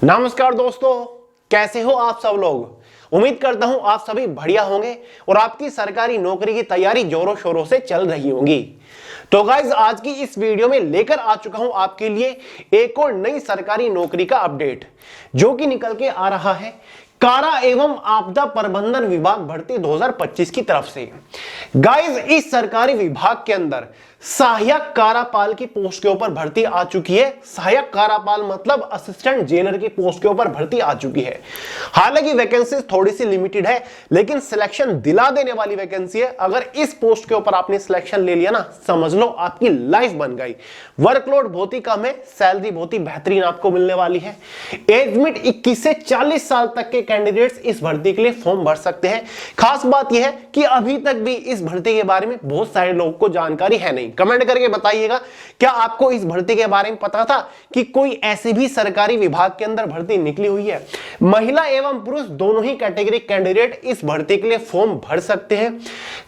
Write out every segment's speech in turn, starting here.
नमस्कार दोस्तों, कैसे हो आप सब लोग। उम्मीद करता हूं आप सभी बढ़िया होंगे और आपकी सरकारी नौकरी की तैयारी जोरों शोरों से चल रही होगी। तो गाइज आज की इस वीडियो में लेकर आ चुका हूं आपके लिए एक और नई सरकारी नौकरी का अपडेट जो कि निकल के आ रहा है कारा एवं आपदा प्रबंधन विभाग भर्ती 2025 की तरफ से। गाइज इस सरकारी विभाग के अंदर सहायक कारापाल की पोस्ट के ऊपर भर्ती आ चुकी है। सहायक कारापाल मतलब असिस्टेंट जेलर की पोस्ट के ऊपर भर्ती आ चुकी है। हालांकि वैकेंसी थोड़ी सी लिमिटेड है लेकिन सिलेक्शन दिला देने वाली वैकेंसी है। अगर इस पोस्ट के ऊपर आपने सिलेक्शन ले लिया ना, समझ लो आपकी लाइफ बन गई। वर्कलोड बहुत ही कम है, सैलरी बहुत ही बेहतरीन आपको मिलने वाली है। एज लिमिट 21 से 40 साल तक के कैंडिडेट्स इस भर्ती के लिए फॉर्म भर सकते हैं। खास बात यह है कि अभी तक भी इस भर्ती के बारे में बहुत सारे लोगों को जानकारी है नहीं। कमेंट करके बताइएगा, क्या आपको इस भर्ती के बारे में पता था कि कोई ऐसे भी सरकारी विभाग के अंदर भर्ती निकली हुई है। महिला एवं पुरुष दोनों ही कैटेगरी कैंडिडेट इस भर्ती के लिए फॉर्म भर सकते हैं।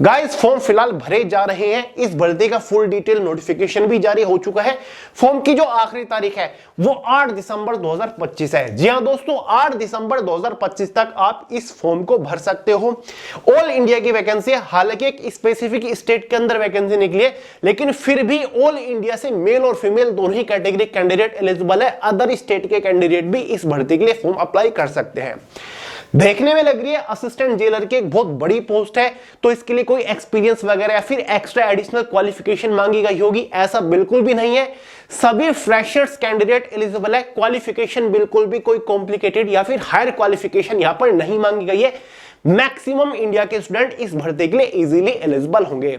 गाइस फॉर्म फिलहाल भरे जा रहे हैं। इस भर्ती का फुल डिटेल नोटिफिकेशन भी जारी हो चुका है। फॉर्म की जो आखिरी तारीख है वो 8 दिसंबर 2025 है। जी हां दोस्तों, 8 दिसंबर 2025 तक आप इस फॉर्म को भर सकते हो। ऑल इंडिया की वैकेंसी है। हालांकि एक स्पेसिफिक स्टेट के अंदर वैकेंसी निकली है लेकिन फिर भी ऑल इंडिया से मेल और फीमेल दोनों ही कैटेगरी कैंडिडेट एलिजिबल है। अदर स्टेट के कैंडिडेट भी इस भर्ती के लिए फॉर्म अप्लाई कर सकते हैं। देखने में लग रही है असिस्टेंट जेलर की एक बहुत बड़ी पोस्ट है, तो इसके लिए कोई एक्सपीरियंस वगैरह या फिर एक्स्ट्रा एडिशनल क्वालिफिकेशन मांगी गई होगी, ऐसा बिल्कुल भी नहीं है। सभी फ्रेशर्स कैंडिडेट एलिजिबल है। क्वालिफिकेशन बिल्कुल भी कोई कॉम्प्लिकेटेड या फिर हायर क्वालिफिकेशन यहां पर नहीं मांगी गई है। मैक्सिमम इंडिया के स्टूडेंट इस भर्ती के लिए इजीली एलिजिबल होंगे।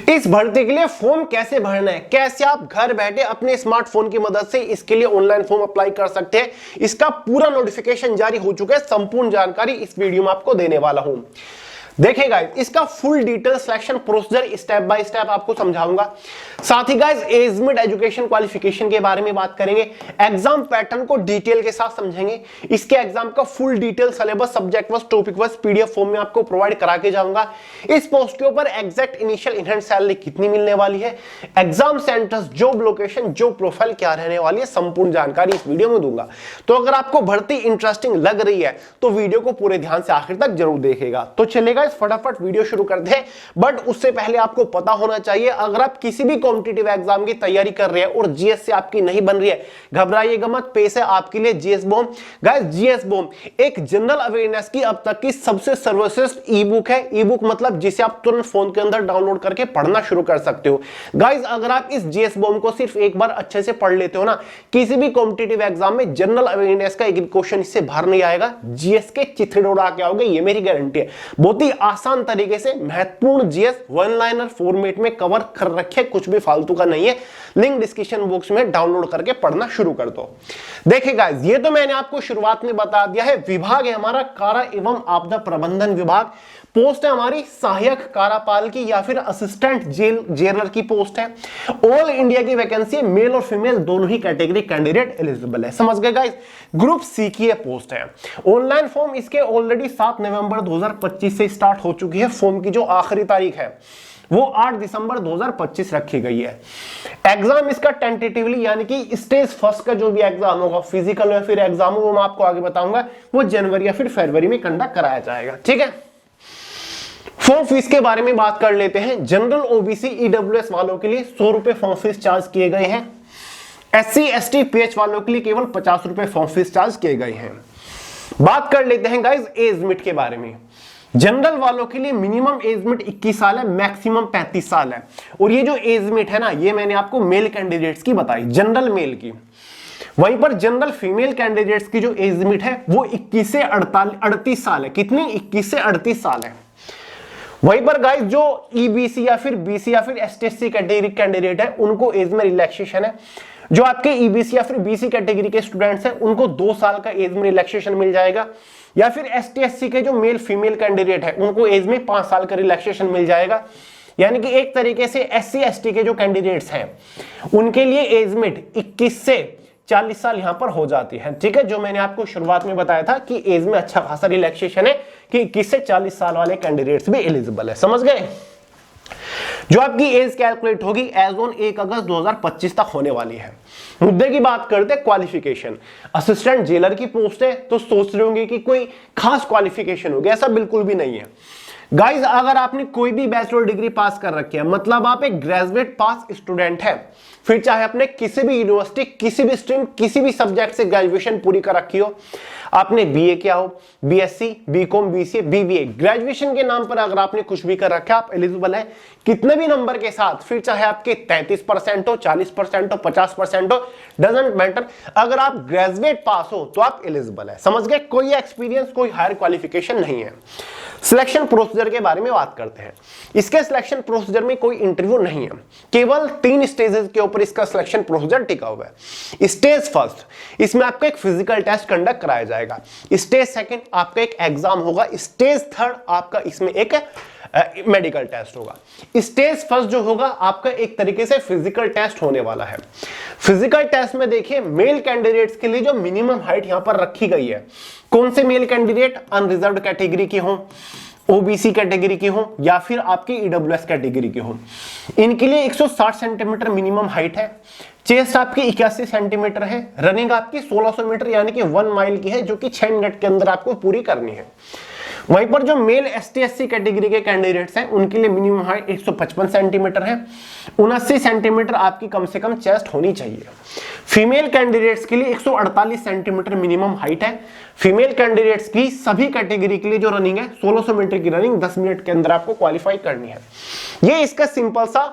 इस भर्ती के लिए फॉर्म कैसे भरना है, कैसे आप घर बैठे अपने स्मार्टफोन की मदद से इसके लिए ऑनलाइन फॉर्म अप्लाई कर सकते हैं, इसका पूरा नोटिफिकेशन जारी हो चुका है। संपूर्ण जानकारी इस वीडियो में आपको देने वाला हूं। देखिए गाइस, इसका full detail selection procedure step by step आपको समझाऊंगा। साथ ही guys age limit, education qualification के बारे में बात करेंगे। एग्जाम पैटर्न को डिटेल के साथ समझेंगे। इसके एग्जाम का full detail syllabus, subject wise, topic wise PDF form में आपको प्रोवाइड करा के जाऊंगा। इस पोस्ट के ऊपर एग्जैक्ट इनिशियल इनहैंड सैलरी कितनी मिलने वाली है, exam centres, job location, job profile क्या रहने वाली है, संपूर्ण जानकारी इस वीडियो में दूंगा। तो अगर आपको भर्ती इंटरेस्टिंग लग रही है तो वीडियो को पूरे ध्यान से आखिर तक जरूर देखेगा। तो चलेगा फटाफट वीडियो शुरू करते हैं। बट उससे पहले आपको पता होना चाहिए, अगर आप किसी भी कॉम्पिटिटिव एग्जाम की तैयारी कर रहे हैं और जीएस से आपकी नहीं बन रही है, घबराइएगा मत। पेश है आपके लिए GS bomb. Guys GS bomb एक जनरल अवेयरनेस की अब तक की सबसे सर्वश्रेष्ठ ई बुक है। ई बुक मतलब जिसे आप तुरंत फोन के अंदर डाउनलोड करके पढ़ना शुरू कर सकते हो। गाइस अगर आप इस जीएस बॉम्ब को सिर्फ एक बार अच्छे से पढ़ लेते हो ना, किसी भी कॉम्पिटिटिव एग्जाम में जनरल अवेयरनेस का एक क्वेश्चन इससे बाहर नहीं आएगा। जीएस के चित्रे उड़ा के आओगे, ये मेरी गारंटी है। बहुत ही आसान तरीके से महत्वपूर्ण जीएस वन लाइनर फॉर्मेट में कवर कर रखे, कुछ भी फालतू का नहीं है। लिंक डिस्क्रिप्शन बॉक्स में डाउनलोड करके पढ़ना शुरू कर दो। देखिए गाइस, ये तो मैंने आपको शुरुआत में बता दिया है। विभाग है हमारा कारा एवं आपदा प्रबंधन विभाग। पोस्ट है हमारी सहायक कारापाल की या फिर असिस्टेंट जेलर की पोस्ट है। ऑल इंडिया की वैकेंसी है। मेल और फीमेल दोनों ही कैटेगरी कैंडिडेट एलिजिबल है। समझ गए गाइस। ग्रुप सी की पोस्ट है। ऑनलाइन फॉर्म इसके ऑलरेडी 7 नवंबर 2025 से स्टार्ट हो चुकी है। फॉर्म की जो आखिरी तारीख है वो 8 दिसंबर 2025 रखी गई है। एग्जाम इसका टेंटेटिवली यानी कि स्टेज फर्स्ट का जो भी एग्जाम होगा, फिजिकल या फिर एग्जाम हो, वो मैं आपको आगे बताऊंगा, वो जनवरी या फिर फरवरी में कंडक्ट कराया जाएगा। ठीक है। फॉर्म फीस के बारे में बात कर लेते हैं। जनरल ओबीसी ईडब्ल्यूएस वालों के लिए 100 रुपए फॉर्म फीस चार्ज किए गए हैं। एससी एसटी पीएच वालों के लिए केवल 50 रुपए फॉर्म फीस चार्ज किए गए हैं। बात कर लेते हैं गाइस एज लिमिट के बारे में। जनरल वालों के लिए मिनिमम एज लिमिट 21 साल है, मैक्सिमम 35 साल है। और ये जो एज लिमिट है ना, ये मैंने आपको मेल कैंडिडेट्स की बताई, जनरल मेल की। वहीं पर जनरल फीमेल कैंडिडेट्स की जो एज लिमिट है वो 21 से 38 साल है। कितनी? 21 से 38 साल है। वहीं पर गाइस जो ईबीसी या फिर बीसी या फिर एसटीएससी कैटेगरी कैंडिडेट है उनको एज में रिलैक्सेशन है। जो आपके ईबीसी या फिर बीसी कैटेगरी के स्टूडेंट्स हैं उनको 2 साल का एज में रिलैक्सेशन मिल जाएगा। या फिर एसटीएससी के जो मेल फीमेल कैंडिडेट है उनको एज में 5 साल का रिलैक्सेशन मिल जाएगा। यानी कि एक तरीके से एससी एसटी के जो कैंडिडेट्स हैं उनके लिए एज लिमिट 21 से 40 साल यहां पर हो जाती है। ठीक है, जो मैंने आपको शुरुआत में बताया था कि एज में अच्छा खासा रिलैक्सेशन है कि 21 से 40 साल वाले कैंडिडेट्स भी एलिजिबल है। समझ गए। जो आपकी एज कैलकुलेट होगी एज ऑन 1 अगस्त 2025 तक होने वाली है। मुद्दे की बात करते हैं क्वालिफिकेशन। असिस्टेंट जेलर की पोस्ट है तो सोच रहे होंगे कि कोई खास क्वालिफिकेशन होगी, ऐसा बिल्कुल भी नहीं है गाइज। अगर आपने कोई भी बैचलर डिग्री पास कर रखी है, मतलब आप एक ग्रेजुएट पास स्टूडेंट है, फिर चाहे आपने किसी भी यूनिवर्सिटी, किसी भी स्ट्रीम, किसी भी सब्जेक्ट से ग्रेजुएशन पूरी कर रखी हो, आपने बीए किया हो, BSc, BCom, BCA, BBA, graduation के नाम पर अगर आपने कुछ भी कर रखा है, आप एलिजिबल है कितने भी नंबर के साथ, फिर चाहे आपके 33% हो, 40% हो, 50% हो, डजंट मैटर, अगर आप ग्रेजुएट पास हो तो आप एलिजिबल है। समझ गए? कोई एक्सपीरियंस, कोई हायर क्वालिफिकेशन नहीं है। सिलेक्शन प्रोसीजर के बारे में बात करते हैं। इसके सिलेक्शन प्रोसीजर में कोई इंटरव्यू नहीं है, केवल 3 स्टेजेस के ऊपर इसका सिलेक्शन प्रोसीजर टिका हुआ है। स्टेज फर्स्ट, इसमें आपका एक फिजिकल टेस्ट कंडक्ट कराया जाएगा। स्टेज सेकंड, आपका एक एग्जाम होगा। स्टेज थर्ड, आपका इसमें एक मेडिकल टेस्ट होगा। स्टेज फर्स्ट जो होगा आपका एक तरीके से फिजिकल टेस्ट होने वाला है। फिजिकल टेस्ट में देखिए मेल कैंडिडेट्स के लिए जो मिनिमम हाइट यहां पर रखी गई है, कौन से मेल कैंडिडेट अनरिजर्व्ड कैटेगरी के हों, ओबीसी कैटेगरी के हों या फिर आपकी ईडब्ल्यूएस कैटेगरी के हों, इनके लिए 160 सेंटीमीटर मिनिमम हाइट है। चेस्ट आपकी 81 सेंटीमीटर है। रनिंग आपकी 1600 मीटर यानी कि 1 माइल की है, जो कि 6 मिनट के अंदर आपको पूरी करनी है। वहीं पर जो मेल एसटी एससी कैटेगरी के कैंडिडेट्स हैं उनके लिए मिनिमम हाइट 155 सेंटीमीटर है। 79 सेंटीमीटर आपकी कम से कम चेस्ट होनी चाहिए। फीमेल कैंडिडेट्स के लिए 148 सेंटीमीटर मिनिमम हाइट है। फीमेल कैंडिडेट्स की सभी कैटेगरी के लिए जो रनिंग है 1600 मीटर की रनिंग 10 मिनट के अंदर आपको क्वालिफाई करनी है। ये इसका सिंपल सा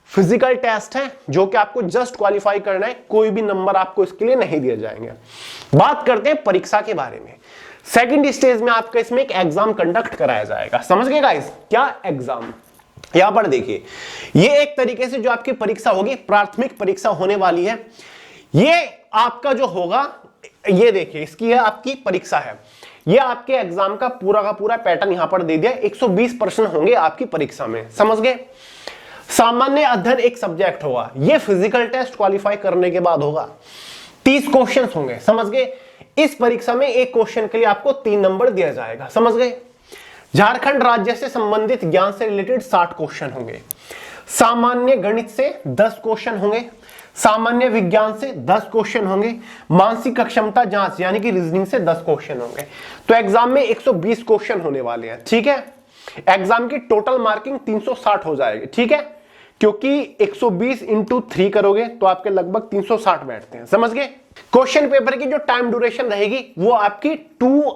फिजिकल टेस्ट है जो कि आपको जस्ट क्वालिफाई करना है, कोई भी नंबर आपको इसके लिए नहीं दिए जाएंगे। बात करते हैं परीक्षा के बारे में। सेकंड स्टेज में आपका इसमें एक एग्जाम कंडक्ट कराया जाएगा। समझ गए गाइस? क्या एग्जाम? यहां पर देखिए, ये एक तरीके से जो आपकी परीक्षा होगी, प्राथमिक परीक्षा होने वाली है। ये आपका जो होगा, ये देखिए इसकी है आपकी परीक्षा है। ये आपके एग्जाम का पूरा पैटर्न यहां पर दे दिया। 120 प्रश्न होंगे आपकी परीक्षा में। समझ गए? सामान्य अध्ययन एक सब्जेक्ट होगा, ये फिजिकल टेस्ट क्वालिफाई करने के बाद होगा। 30 क्वेश्चन होंगे। समझ गए? इस परीक्षा में एक क्वेश्चन के लिए आपको 3 नंबर दिया जाएगा। समझ गए? झारखंड राज्य से संबंधित ज्ञान से रिलेटेड 60 क्वेश्चन होंगे। सामान्य गणित से 10 क्वेश्चन होंगे। सामान्य विज्ञान से 10 क्वेश्चन होंगे। मानसिक क्षमता जांच यानी कि रीजनिंग से 10 क्वेश्चन होंगे। तो एग्जाम में 120 क्वेश्चन होने वाले हैं। ठीक है? एग्जाम की टोटल मार्किंग 360 हो जाएगी। ठीक है? क्योंकि 120 इंटू 3 करोगे तो आपके लगभग 360 बैठते हैं। समझ गए? क्वेश्चन पेपर की जो टाइम ड्यूरेशन रहेगी वो आपकी 2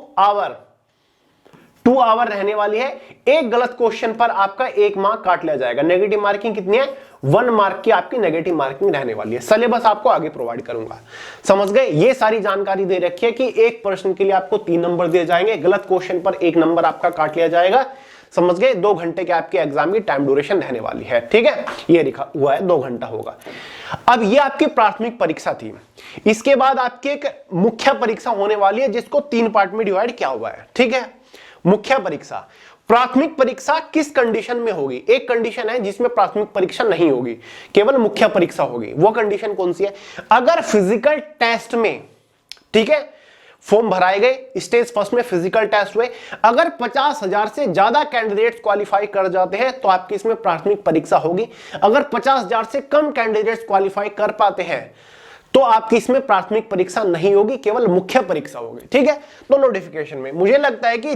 आवर रहने वाली है। एक गलत क्वेश्चन पर आपका 1 मार्क काट लिया जाएगा। नेगेटिव मार्किंग कितनी है? 1 मार्क की आपकी नेगेटिव मार्किंग रहने वाली है। सिलेबस आपको आगे प्रोवाइड करूंगा। समझ गए? ये सारी जानकारी दे रखी है कि एक प्रश्न के लिए आपको 3 नंबर दिए जाएंगे, गलत क्वेश्चन पर 1 नंबर आपका काट लिया जाएगा। समझ गए? 2 घंटे के आपके एग्जाम की टाइम ड्यूरेशन रहने वाली है। ठीक है? ये लिखा हुआ है 2 घंटा होगा। अब ये आपकी प्राथमिक परीक्षा थी। इसके बाद आपकी एक मुख्य परीक्षा होने वाली है जिसको 3 पार्ट में डिवाइड किया हुआ है। ठीक है? मुख्य परीक्षा, प्राथमिक परीक्षा किस कंडीशन में होगी? एक कंडीशन है जिसमें प्राथमिक परीक्षा नहीं होगी, केवल मुख्य परीक्षा होगी। वो कंडीशन कौन सी है? अगर फिजिकल टेस्ट में, ठीक है, फॉर्म भराए गए, स्टेज फर्स्ट में फिजिकल टेस्ट हुए, अगर 50,000 से ज्यादा कैंडिडेट्स क्वालिफाई कर जाते हैं तो आपकी इसमें प्राथमिक परीक्षा होगी। अगर 50,000 से कम कैंडिडेट्स क्वालिफाई कर पाते हैं तो आपकी इसमें प्राथमिक परीक्षा नहीं होगी, केवल मुख्य परीक्षा होगी। ठीक है? तो नोटिफिकेशन में मुझे लगता है कि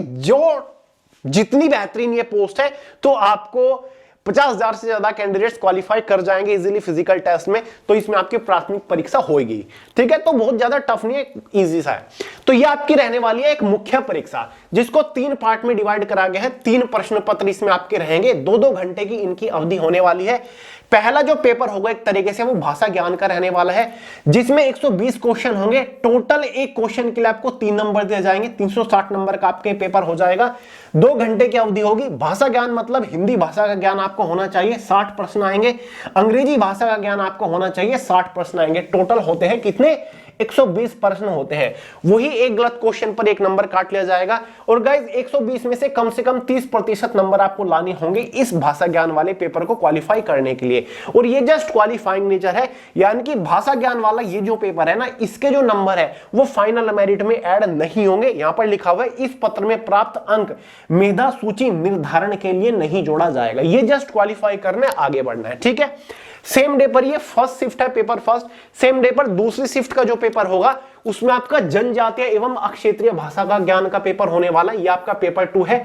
जितनी बेहतरीन ये पोस्ट है तो आपको 50,000 से ज्यादा कैंडिडेट्स क्वालिफाई कर जाएंगे इजीली फिजिकल टेस्ट में, तो इसमें आपकी प्राथमिक परीक्षा होगी। ठीक है? तो बहुत ज्यादा टफ नहीं है, इजी सा है। तो ये आपकी रहने वाली है एक मुख्य परीक्षा जिसको 3 पार्ट में डिवाइड करा गया है। 3 प्रश्न पत्र इसमें आपके रहेंगे। 2-2 घंटे की इनकी अवधि होने वाली है। पहला जो पेपर होगा एक तरीके से वो भाषा ज्ञान का रहने वाला है जिसमें 120 क्वेश्चन होंगे। टोटल एक क्वेश्चन के लिए आपको 3 नंबर दिए जाएंगे। 360 नंबर का आपके पेपर हो जाएगा। 2 घंटे की अवधि होगी। भाषा ज्ञान मतलब हिंदी भाषा का ज्ञान आपको होना चाहिए, 60 प्रश्न आएंगे। अंग्रेजी भाषा का ज्ञान आपको होना चाहिए, 60 प्रश्न आएंगे। टोटल होते हैं कितने? 120 प्रश्न होते हैं, वही एक गलत क्वेश्चन पर 1 नंबर काट लिया जाएगा। और गाइज 120 में से कम 30% नंबर आपको लाने होंगे इस भाषा ज्ञान वाले पेपर को क्वालिफाई करने के लिए। और ये जस्ट क्वालिफाइंग नेचर है, यानी कि भाषा ज्ञान वाला ये जो पेपर है ना, इसके जो नंबर है वो फाइनल मेरिट में ऐड नहीं होंगे। यहां पर लिखा हुआ है इस पत्र में प्राप्त अंक मेधा सूची निर्धारण के लिए नहीं जोड़ा जाएगा। ये जस्ट क्वालिफाई करने आगे बढ़ना है, ठीक है। सेम डे पर ये फर्स्ट शिफ्ट है, पेपर फर्स्ट। सेम डे पर दूसरी शिफ्ट का जो पेपर होगा उसमें आपका जनजातीय एवं अक्षेत्रीय भाषा का ज्ञान का पेपर होने वाला है। ये आपका पेपर 2 है।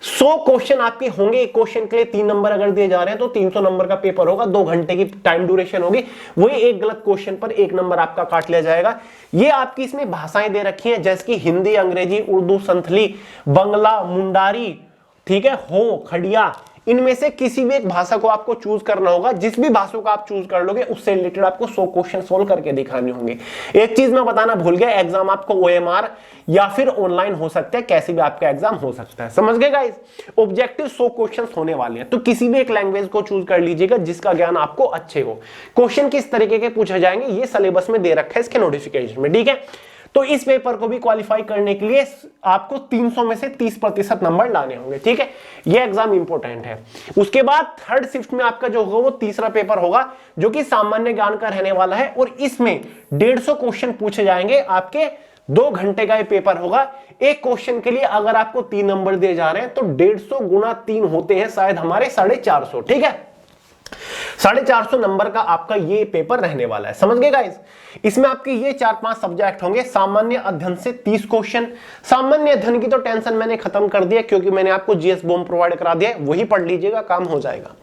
100 क्वेश्चन आपके होंगे, एक क्वेश्चन के लिए 3 नंबर अगर दिए जा रहे हैं तो 300 नंबर का पेपर होगा, 2 घंटे की टाइम ड्यूरेशन होगी। वही एक गलत क्वेश्चन पर 1 नंबर आपका काट लिया जाएगा। ये आपकी इसमें भाषाएं दे रखी हैं जैसे कि हिंदी, अंग्रेजी, उर्दू, संथली, बंगला, मुंडारी, ठीक है, हो, खड़िया, इनमें से किसी भी एक भाषा को आपको चूज करना होगा। जिस भी भाषा को आप चूज कर लोगे उससे रिलेटेड आपको 100 क्वेश्चन सोल्व करके दिखाने होंगे। एक चीज मैं बताना भूल गया, एग्जाम आपको OMR या फिर ऑनलाइन हो सकता है, कैसे भी आपका एग्जाम हो सकता है, समझ गए गाइस। ऑब्जेक्टिव 100 क्वेश्चन होने वाले हैं, तो किसी भी एक लैंग्वेज को चूज कर लीजिएगा जिसका ज्ञान आपको अच्छे हो। क्वेश्चन किस तरीके के पूछे जाएंगे ये सिलेबस में दे रखा है इसके नोटिफिकेशन में, ठीक है। तो इस पेपर को भी क्वालिफाई करने के लिए आपको 300 में से 30% नंबर लाने होंगे, ठीक है। ये एग्जाम इंपॉर्टेंट है। उसके बाद थर्ड शिफ्ट में आपका जो होगा वो तीसरा पेपर होगा जो कि सामान्य ज्ञान का रहने वाला है और इसमें 150 क्वेश्चन पूछे जाएंगे आपके। 2 घंटे का ये पेपर होगा। एक क्वेश्चन के लिए अगर आपको 3 नंबर दिए जा रहे हैं तो 150 गुना 3 होते हैं शायद हमारे 450, ठीक है। 450 नंबर का आपका ये पेपर रहने वाला है, समझ गए गाइस। इसमें आपके ये 4-5 सब्जेक्ट होंगे। सामान्य अध्ययन से 30 क्वेश्चन। सामान्य अध्ययन की तो टेंशन मैंने खत्म कर दिया क्योंकि मैंने आपको जीएस बॉम्ब प्रोवाइड करा दिया है, वही पढ़ लीजिएगा, काम हो जाएगा।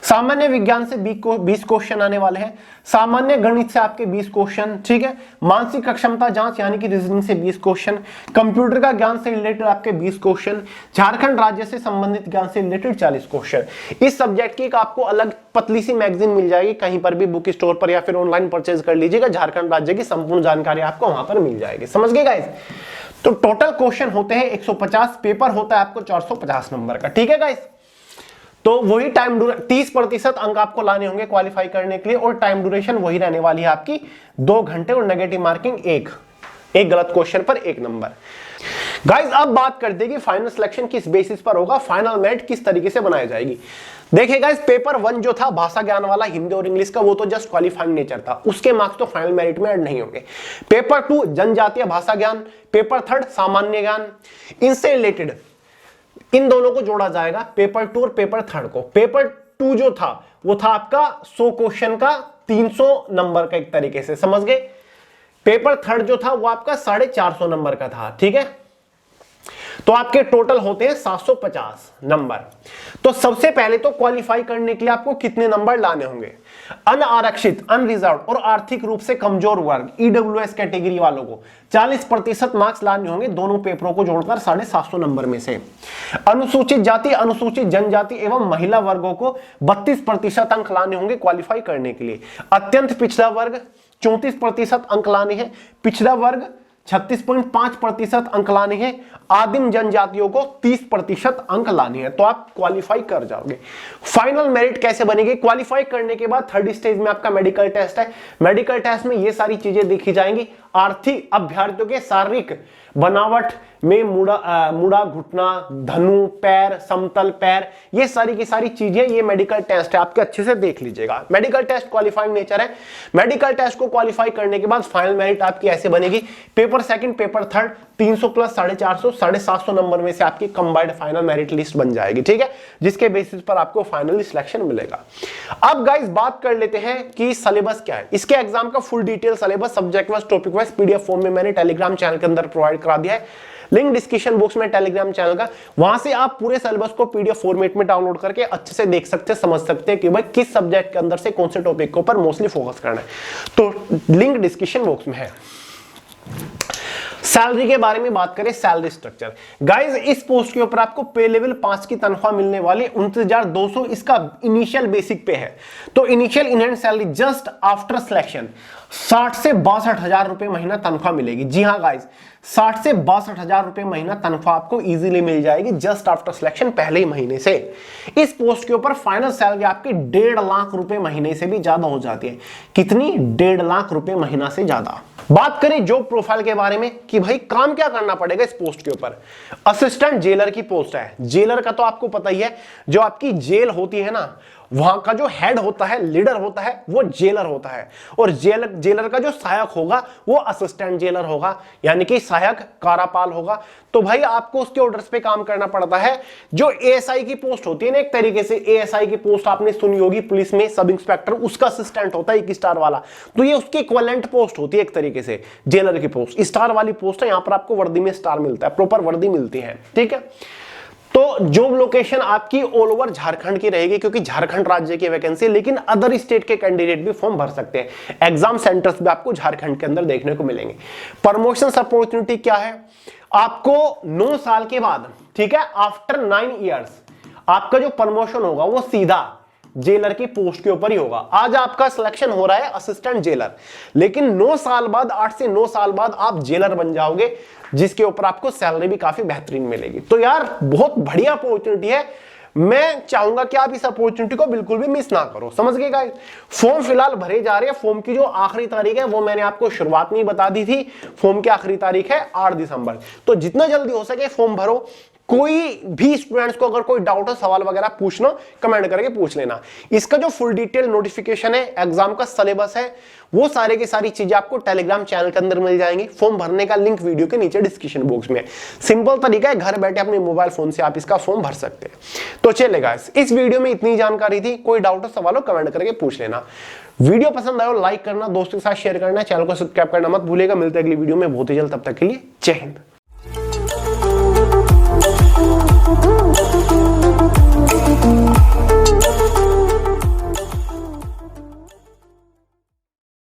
सामान्य विज्ञान से 20 क्वेश्चन आने वाले हैं। सामान्य गणित से आपके 20 क्वेश्चन, ठीक है। मानसिक अक्षमता जांच यानी कि रीजनिंग से 20 क्वेश्चन। कंप्यूटर का ज्ञान से रिलेटेड आपके 20 क्वेश्चन। झारखंड राज्य से संबंधित ज्ञान से रिलेटेड 40 क्वेश्चन। इस सब्जेक्ट की एक आपको अलग पतली सी मैगजीन मिल जाएगी, कहीं पर भी बुक स्टोर पर या फिर ऑनलाइन परचेज कर लीजिएगा। झारखंड राज्य की संपूर्ण जानकारी आपको वहां पर मिल जाएगी, समझ गए गाइस। तो टोटल क्वेश्चन होते हैं 150, पेपर होता है आपको 450 नंबर का, ठीक है गाइस। तो वही टाइम 30% अंक आपको लाने होंगे क्वालिफाई करने के लिए और टाइम ड्यूरेशन वही रहने वाली है आपकी 2 घंटे और नेगेटिव मार्किंग एक गलत क्वेश्चन पर 1 नंबर। गाइस अब बात करते हैं कि फाइनल सिलेक्शन किस बेसिस पर होगा, फाइनल मेरिट किस तरीके से बनाई जाएगी। देखिए गाइस, पेपर 1 जो था भाषा ज्ञान वाला हिंदी और इंग्लिश का, वो तो जस्ट क्वालिफाइंग नेचर था, उसके मार्क्स तो फाइनल मेरिट में ऐड नहीं होंगे। पेपर 2 जनजातीय भाषा ज्ञान, पेपर 3 सामान्य ज्ञान, इनसे रिलेटेड इन दोनों को जोड़ा जाएगा, पेपर 2 और पेपर 3 को। पेपर 2 जो था वो था आपका 100 क्वेश्चन का 300 नंबर का, एक तरीके से समझ गए। पेपर 3 जो था वो आपका 450 नंबर का था, ठीक है। तो आपके टोटल होते हैं 750 नंबर। तो सबसे पहले तो क्वालिफाई करने के लिए आपको कितने नंबर लाने होंगे? अनारक्षित, अनरिजर्व और आर्थिक रूप से कमजोर वर्ग ईडब्ल्यूएस कैटेगरी वालों को 40% मार्क्स लाने होंगे दोनों पेपरों को जोड़कर 750 नंबर में से। अनुसूचित जाति, अनुसूचित जनजाति एवं महिला वर्गों को 32% अंक लाने होंगे क्वालिफाई करने के लिए। अत्यंत पिछड़ा वर्ग 34% अंक लाने हैं, पिछड़ा वर्ग 36.5% अंक लाने हैं, आदिम जनजातियों को 30% अंक लाने हैं, तो आप क्वालिफाई कर जाओगे। फाइनल मेरिट कैसे बनेगी? क्वालिफाई करने के बाद थर्ड स्टेज में आपका मेडिकल टेस्ट है। मेडिकल टेस्ट में ये सारी चीजें देखी जाएंगी। आर्थिक अभ्यर्थियों के शारीरिक बनावट में मुड़ा घुटना, धनु, पैर, समतल पैर, ये सारी की सारी चीजें, ये मेडिकल टेस्ट है, आपके अच्छे से देख लीजिएगा। मेडिकल टेस्ट क्वालिफाइंग नेचर है। मेडिकल टेस्ट को क्वालिफाई करने के बाद फाइनल मेरिट आपकी ऐसे बनेगी। Paper second, paper third 300 plus 450, 750 number में से आपकी कंबाइंड फाइनल मेरिट लिस्ट बन जाएगी, ठीक है, जिसके बेसिस पर आपको फाइनली सिलेक्शन मिलेगा। अब गाइस बात कर लेते हैं कि सिलेबस क्या है। इसके एग्जाम का full detail syllabus subject wise, topic wise PDF form में मैंने टेलीग्राम चैनल के अंदर प्रोवाइड करा दिया है। लिंक डिस्क्रिप्शन बॉक्स में टेलीग्राम चैनल का, वहां से आप पूरे सिलेबस को पीडीएफ फॉर्मेट में डाउनलोड करके अच्छे से देख सकते हैं, समझ सकते हैं कि भाई किस सब्जेक्ट के अंदर से कौन से टॉपिक के ऊपर मोस्टली फोकस करना है। तो लिंक डिस्क्रिप्शन बॉक्स में है। सैलरी के बारे में बात करें, सैलरी स्ट्रक्चर गाइस, इस पोस्ट के ऊपर आपको पे लेवल 5 की तनख्वाह मिलने वाली 29,200, इसका इनिशियल बेसिक पे है। तो initial in hand salary just after selection 60 से 62,000 रुपए महीना तनख्वाह मिलेगी। जी हाँ गाइस, 60 से 62,000 रुपए महीना तनख्वाह आपको इजीली मिल जाएगी जस्ट आफ्टर सिलेक्शन, पहले ही महीने से। इस पोस्ट के ऊपर फाइनल सैलरी आपकी 1.5 लाख रुपए महीने से भी ज्यादा हो जाती है। कितनी? 1.5 लाख रुपए महीना से ज्यादा। बात करें जॉब प्रोफाइल के बारे में कि भाई काम क्या करना पड़ेगा इस पोस्ट के ऊपर। असिस्टेंट जेलर की पोस्ट है। जेलर का तो आपको पता ही है, जो आपकी जेल होती है ना, वहां का जो हेड होता है, लीडर होता है, वो जेलर होता है। और जेलर का जो सहायक होगा वो असिस्टेंट जेलर होगा, यानी कि सहायक कारापाल होगा। तो भाई आपको उसके ऑर्डर्स पे काम करना पड़ता है। जो एएसआई की पोस्ट होती है ना, एक तरीके से एएसआई की पोस्ट आपने सुनी होगी पुलिस में, सब इंस्पेक्टर, उसका असिस्टेंट होता है 1 स्टार वाला। तो ये उसकी इक्विवेलेंट पोस्ट होती है एक तरीके से जेलर की पोस्ट। स्टार वाली पोस्ट है, यहां पर आपको वर्दी में स्टार मिलता है, प्रॉपर वर्दी मिलती है, ठीक है। तो जॉब लोकेशन आपकी ऑल ओवर झारखंड की रहेगी, क्योंकि झारखंड राज्य की वैकेंसी, लेकिन अदर स्टेट के कैंडिडेट भी फॉर्म भर सकते हैं। एग्जाम सेंटर्स भी आपको झारखंड के अंदर देखने को मिलेंगे। प्रमोशन अपॉर्चुनिटी क्या है? आपको 9 साल के बाद, ठीक है, आफ्टर 9 इयर्स आपका जो प्रमोशन होगा वो सीधा जेलर की पोस्ट के ऊपर ही होगा। आज आपका सिलेक्शन हो रहा है असिस्टेंट जेलर, लेकिन 9 साल बाद, 8 से 9 साल बाद आप जेलर बन जाओगे, जिसके ऊपर आपको सैलरी भी काफी बेहतरीन मिलेगी। तो यार बहुत बढ़िया अपॉर्चुनिटी है। मैं चाहूंगा कि आप इस अपॉर्चुनिटी को बिल्कुल भी मिस ना करो, समझ गए गाइस। फॉर्म फिलहाल भरे जा रहे हैं। फॉर्म की जो आखिरी तारीख है वो मैंने आपको शुरुआत में ही बता दी थी। फॉर्म की आखिरी तारीख है 8 दिसंबर। तो जितना जल्दी हो सके फॉर्म भरो। कोई भी स्टूडेंट्स को अगर कोई डाउट हो, सवाल वगैरह पूछना, कमेंट करके पूछ लेना। इसका जो फुल डिटेल नोटिफिकेशन है, एग्जाम का सिलेबस है, वो सारे की सारी चीजें आपको टेलीग्राम चैनल के अंदर मिल जाएंगी। फॉर्म भरने का लिंक वीडियो के नीचे डिस्क्रिप्शन बॉक्स में। सिंपल तरीका है, घर बैठे अपने मोबाइल फोन से आप इसका फॉर्म भर सकते हैं। तो चलेगा, इस वीडियो में इतनी जानकारी थी। कोई डाउट हो, सवाल हो, कमेंट करके पूछ लेना। वीडियो पसंद आया लाइक करना, दोस्तों के साथ शेयर करना, चैनल को सब्सक्राइब करना मत भूलिएगा। मिलते हैं अगली वीडियो में बहुत ही जल्द, तब तक के लिए जय हिंद।